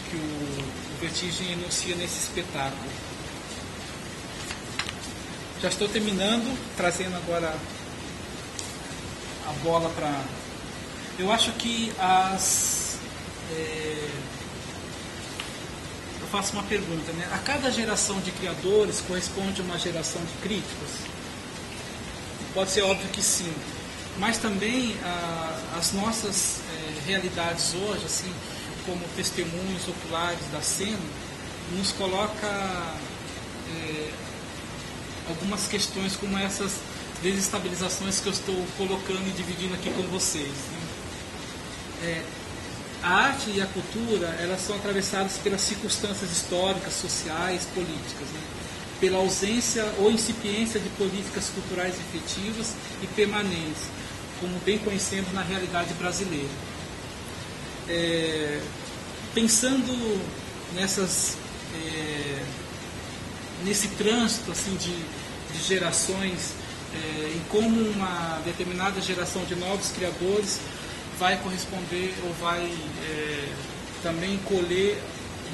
que o Vertigem enuncia nesse espetáculo. Já estou terminando, trazendo agora a bola para... Eu acho que eu faço uma pergunta, né? A cada geração de criadores corresponde uma geração de críticos? Pode ser óbvio que sim, mas também as nossas realidades hoje, assim, como testemunhos oculares da cena, nos coloca algumas questões como essas desestabilizações que eu estou colocando e dividindo aqui com vocês, né? A arte e a cultura, elas são atravessadas pelas circunstâncias históricas, sociais, políticas, né? Pela ausência ou incipiência de políticas culturais efetivas e permanentes, como bem conhecemos na realidade brasileira. Pensando nesse trânsito assim, de gerações, em como uma determinada geração de novos criadores vai corresponder ou vai também colher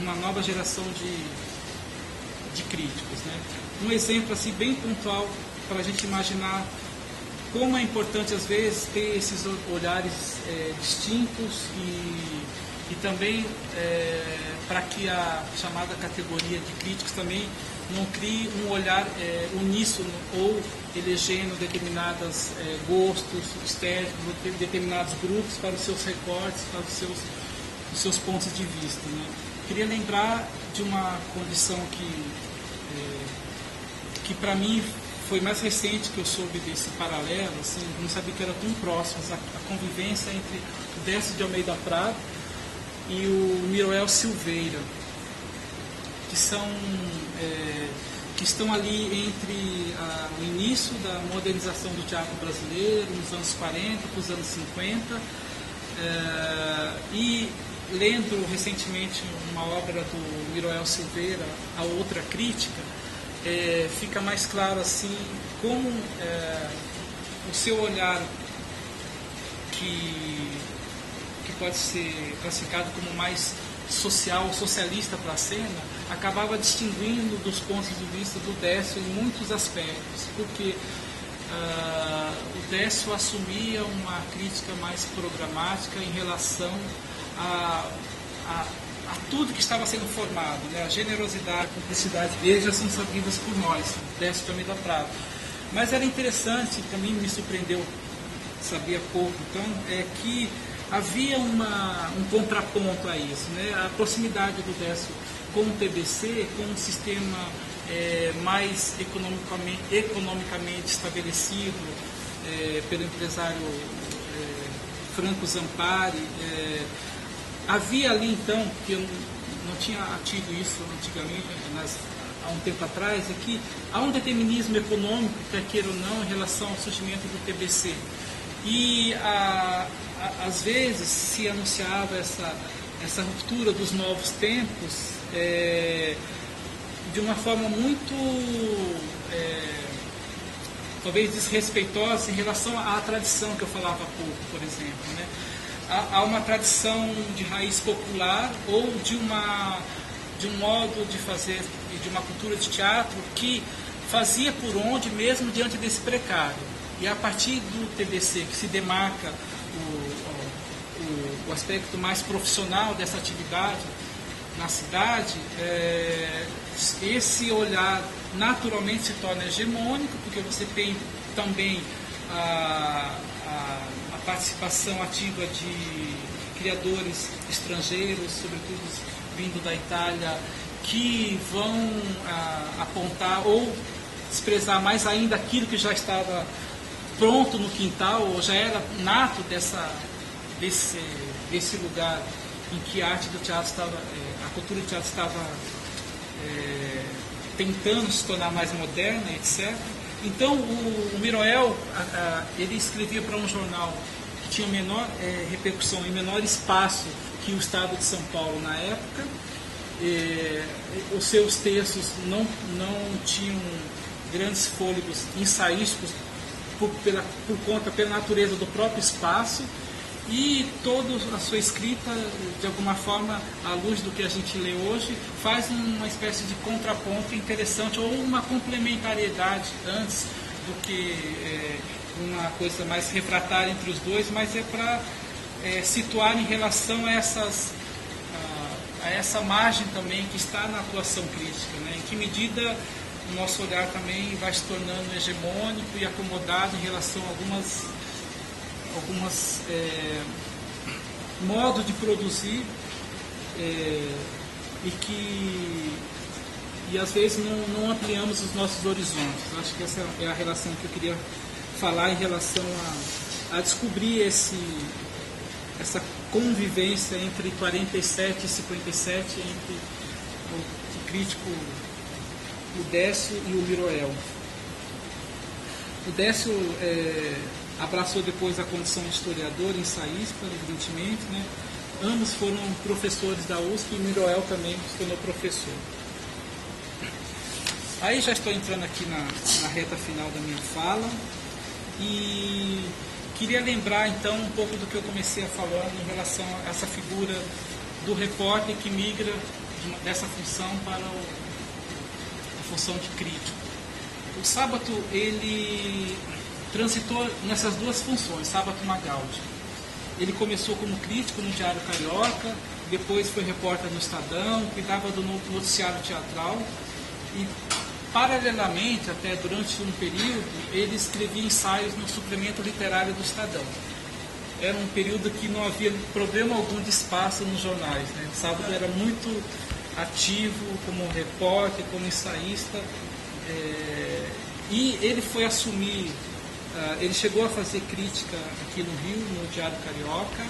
uma nova geração de críticos, né? Um exemplo assim, bem pontual para a gente imaginar como é importante às vezes ter esses olhares distintos e também para que a chamada categoria de críticos também não crie um olhar uníssono ou elegendo determinados gostos estéticos, determinados grupos para os seus recortes, para os seus pontos de vista, né? Queria lembrar de uma condição que para mim foi mais recente que eu soube desse paralelo, assim, não sabia que eram tão próximos, a convivência entre o Décio de Almeida Prado e o Miroel Silveira, que estão ali entre o início da modernização do teatro brasileiro, nos anos 40 para os anos 50, e lendo recentemente uma obra do Miroel Silveira, A Outra Crítica, fica mais claro assim como o seu olhar que pode ser classificado como mais social, socialista para a cena, acabava distinguindo dos pontos de vista do Décio em muitos aspectos, porque o Décio assumia uma crítica mais programática em relação a tudo que estava sendo formado, né? A generosidade, a cumplicidade deles já são sabidas por nós, Décio de Almeida Prado. Mas era interessante, também me surpreendeu, sabia pouco, então, que havia um contraponto a isso, né? A proximidade do Décio com o TBC, com um sistema mais economicamente estabelecido pelo empresário Franco Zampari. Havia ali então, que eu não tinha tido isso antigamente, mas há um tempo atrás, é que há um determinismo econômico, quer queira ou não, em relação ao surgimento do TBC. E às vezes se anunciava essa ruptura dos novos tempos de uma forma muito talvez desrespeitosa em relação à tradição que eu falava há pouco, por exemplo, né? Há uma tradição de raiz popular ou de um modo de fazer e de uma cultura de teatro que fazia por onde mesmo diante desse precário. E a partir do TBC, que se demarca o aspecto mais profissional dessa atividade na cidade, esse olhar naturalmente se torna hegemônico, porque você tem também a participação ativa de criadores estrangeiros, sobretudo vindo da Itália, que vão apontar ou desprezar mais ainda aquilo que já estava pronto no quintal, ou já era nato desse lugar em que a arte do teatro estava, a cultura do teatro estava tentando se tornar mais moderna, etc. Então o Miroel, ele escrevia para um jornal que tinha menor repercussão e menor espaço que o Estado de São Paulo na época. Os seus textos não tinham grandes fôlegos ensaísticos pela natureza do próprio espaço, e toda a sua escrita, de alguma forma, à luz do que a gente lê hoje, faz uma espécie de contraponto interessante, ou uma complementariedade antes do que uma coisa mais refratária entre os dois, mas é para situar em relação a essa margem também que está na atuação crítica, né? Em que medida o nosso olhar também vai se tornando hegemônico e acomodado em relação a algumas modos de produzir e às vezes não ampliamos os nossos horizontes. Acho que essa é a relação que eu queria falar em relação a descobrir essa convivência entre 47 e 57, entre o crítico, o Décio e o Miroel. O Décio abraçou depois a condição de historiador, ensaísta, evidentemente, né? Ambos foram professores da USP e o Miroel também se tornou professor. Aí já estou entrando aqui na reta final da minha fala e queria lembrar então um pouco do que eu comecei a falar em relação a essa figura do repórter que migra dessa função para a função de crítico. O Sábato, ele transitou nessas duas funções, Sábato Magaldi. Ele começou como crítico no Diário Carioca, depois foi repórter no Estadão, cuidava do noticiário teatral e, paralelamente, até durante um período, ele escrevia ensaios no suplemento literário do Estadão. Era um período que não havia problema algum de espaço nos jornais, né? O Sábado era muito ativo como repórter, como ensaísta, e ele foi assumir, ele chegou a fazer crítica aqui no Rio, no Diário Carioca,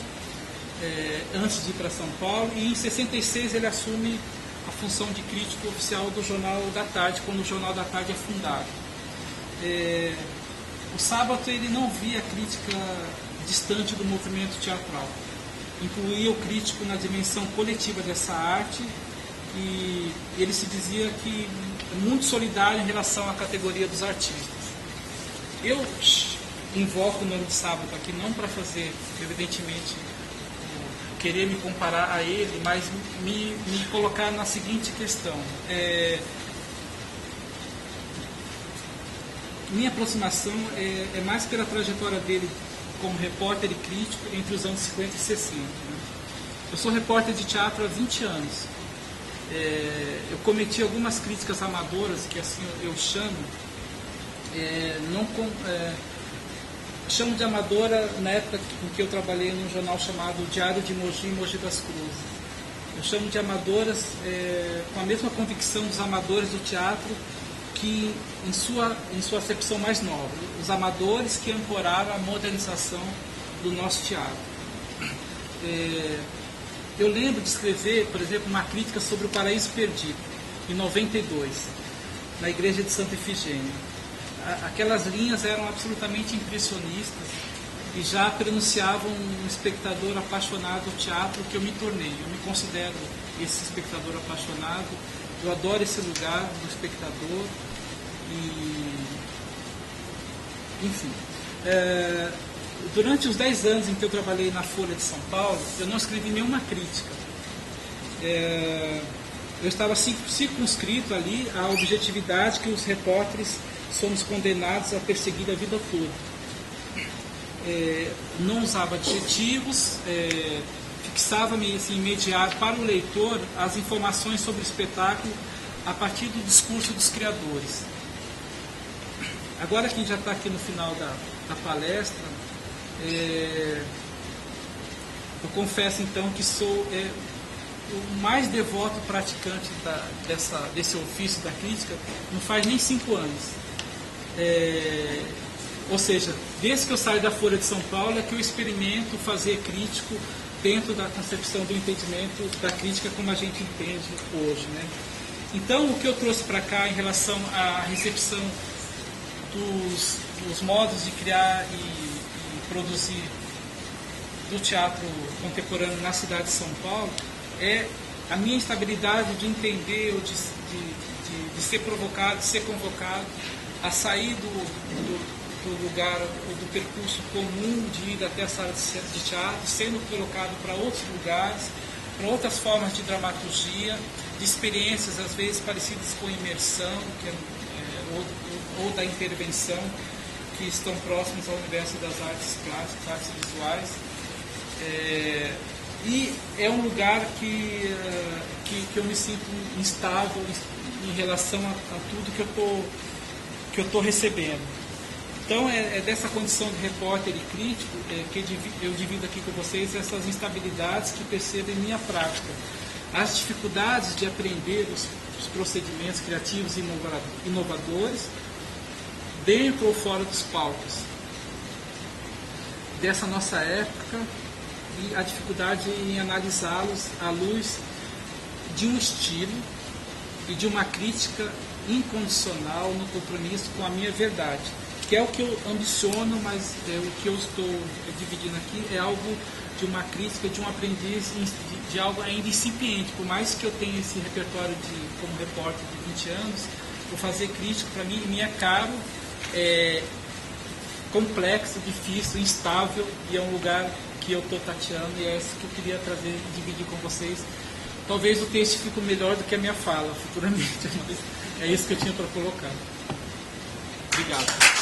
antes de ir para São Paulo, e em 66 ele assume a função de crítico oficial do Jornal da Tarde, quando o Jornal da Tarde é fundado. O Sábato ele não via a crítica distante do movimento teatral, incluía o crítico na dimensão coletiva dessa arte e ele se dizia que muito solidário em relação à categoria dos artistas. Eu invoco o nome de Sábato aqui não para fazer, evidentemente, querer me comparar a ele, mas me colocar na seguinte questão. Minha aproximação é mais pela trajetória dele como repórter e crítico entre os anos 50 e 60. Né? Eu sou repórter de teatro há 20 anos. Eu cometi algumas críticas amadoras, que assim eu chamo, chamo de amadora na época em que eu trabalhei num jornal chamado Diário de Mogi e Mogi das Cruzes. Eu chamo de amadoras com a mesma convicção dos amadores do teatro que em sua acepção mais nova, os amadores que ancoraram a modernização do nosso teatro. Eu lembro de escrever, por exemplo, uma crítica sobre o Paraíso Perdido, em 92, na igreja de Santa Efigênia. Aquelas linhas eram absolutamente impressionistas e já pronunciavam um espectador apaixonado do teatro que eu me tornei. Eu me considero esse espectador apaixonado, eu adoro esse lugar do espectador enfim. Durante os 10 anos em que eu trabalhei na Folha de São Paulo, eu não escrevi nenhuma crítica. Eu estava circunscrito ali à objetividade que os repórteres somos condenados a perseguir a vida toda. Não usava adjetivos, fixava-me assim, imediato para o leitor as informações sobre o espetáculo a partir do discurso dos criadores. Agora que a gente já está aqui no final da palestra, eu confesso então que sou o mais devoto praticante desse ofício da crítica, não faz nem 5 anos. Ou seja, desde que eu saio da Folha de São Paulo é que eu experimento fazer crítico dentro da concepção do entendimento da crítica como a gente entende hoje, né? Então, o que eu trouxe para cá em relação à recepção dos modos de criar e produzir do teatro contemporâneo na cidade de São Paulo é a minha instabilidade de entender ou de ser provocado, de ser convocado a sair do lugar ou do percurso comum de ir até a sala de teatro, sendo colocado para outros lugares, para outras formas de dramaturgia, de experiências às vezes parecidas com imersão, ou da intervenção, que estão próximas ao universo das artes plásticas, artes visuais. E é um lugar que eu me sinto instável em relação a tudo que eu estou recebendo. Então é dessa condição de repórter e crítico que eu divido aqui com vocês essas instabilidades que percebo em minha prática. As dificuldades de aprender os procedimentos criativos e inovadores dentro ou fora dos palcos dessa nossa época e a dificuldade em analisá-los à luz de um estilo e de uma crítica incondicional no compromisso com a minha verdade, que é o que eu ambiciono, mas o que eu estou dividindo aqui é algo de uma crítica, de um aprendiz, de algo ainda incipiente. Por mais que eu tenha esse repertório como repórter de 20 anos, o fazer crítico para mim me é caro, complexo, difícil, instável, e é um lugar que eu estou tateando, e é esse que eu queria trazer e dividir com vocês. Talvez o texto fique melhor do que a minha fala futuramente, mas é isso que eu tinha para colocar. Obrigado.